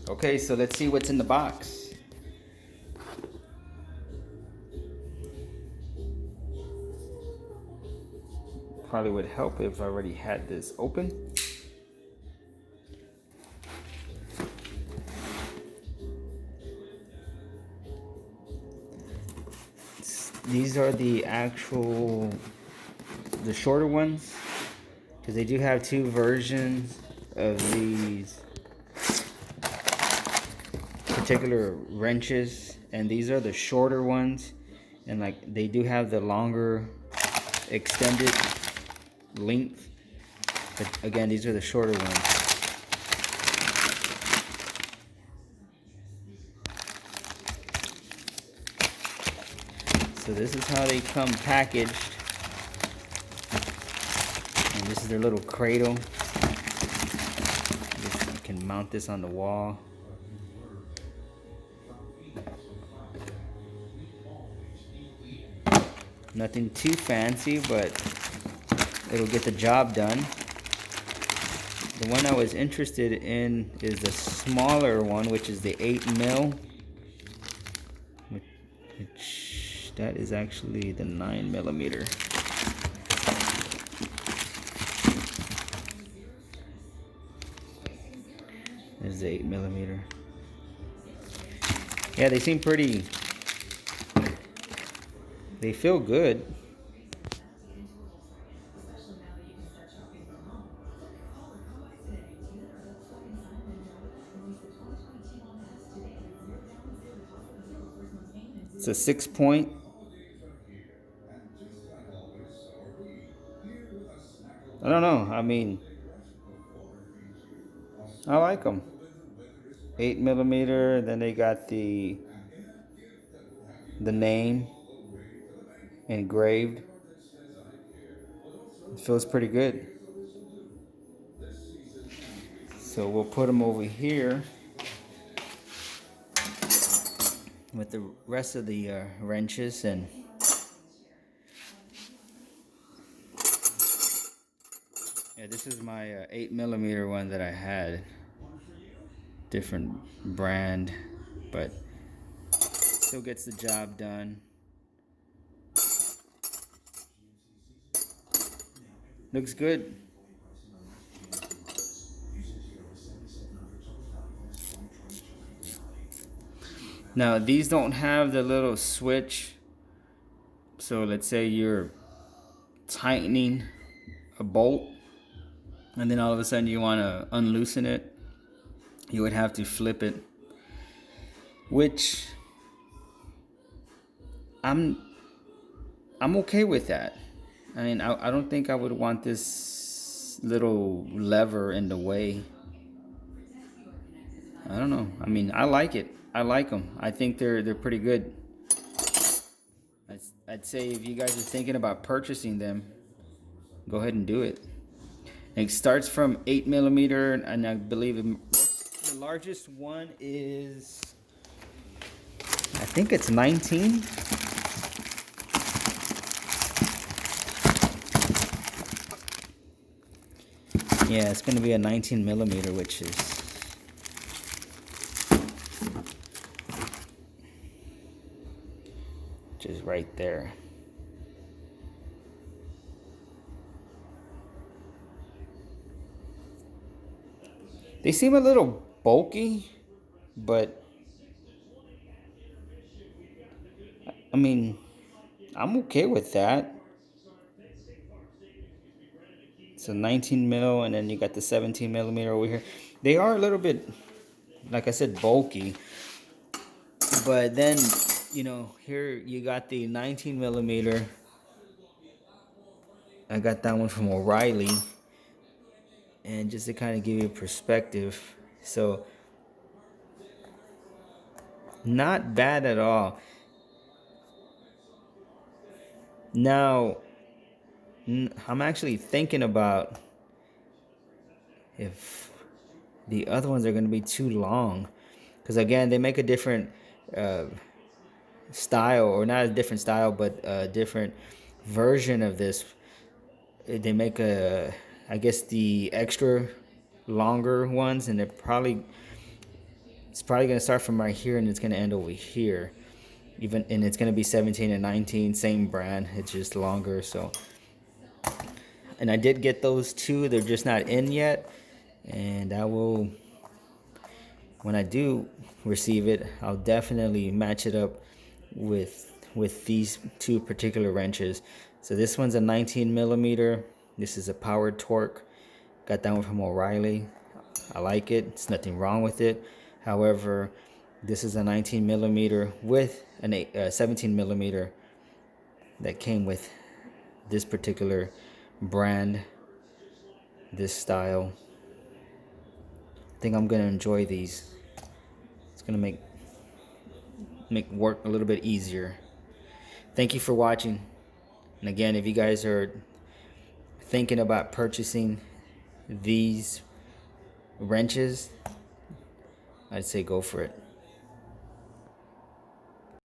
Okay, so let's see what's in the box. Probably would help if I already had this open. These are the shorter ones, because they do have two versions of these particular wrenches, and these are the shorter ones, and like they do have the longer extended length, but again, these are the shorter ones. So this is how they come packaged, and this is their little cradle. You can mount this on the wall. Nothing too fancy, but it'll get the job done. The one I was interested in is the smaller one, which is the 8mm. Which that is actually the 9mm. There's the 8mm. Yeah, they seem pretty. They feel good. It's a 6-point. I don't know. I mean, I like them. 8mm. Then they got the name engraved. It feels pretty good. So we'll put them over here with the rest of the wrenches, and yeah, this is my 8mm one that I had. Different brand, but still gets the job done. Looks good. Now these don't have the little switch, so let's say you're tightening a bolt and then all of a sudden you want to unloosen it, you would have to flip it, which I'm okay with that. I mean, I don't think I would want this little lever in the way. I don't know. I mean, I like it. I like them. I think they're pretty good. I'd say if you guys are thinking about purchasing them, go ahead and do it. It starts from 8mm, and I believe the largest one is, I think it's 19. Yeah, it's going to be a 19mm, which is right there. They seem a little bulky, but I mean, I'm okay with that. It's a 19mm, and then you got the 17mm over here. They are a little bit, like I said, bulky. But then, here you got the 19mm. I got that one from O'Reilly. And just to kind of give you a perspective. So, not bad at all. Now, I'm actually thinking about if the other ones are going to be too long. Because again, they make a different style, or not a different style, but a different version of this. They make I guess the extra longer ones, and they're probably It's probably gonna start from right here and it's gonna end over here. And it's gonna be 17 and 19, same brand. It's just longer. So, and I did get those two. They're just not in yet. And I will, when I do receive it, I'll definitely match it up with these two particular wrenches. So this one's a 19 millimeter. This is a powered torque. Got that one from O'Reilly. I like it. It's nothing wrong with it. However, this is a 19 millimeter with a 17 millimeter that came with this particular brand, this style. I think I'm gonna enjoy these. It's gonna make work a little bit easier. Thank you for watching. And again, if you guys are thinking about purchasing these wrenches, I'd say go for it.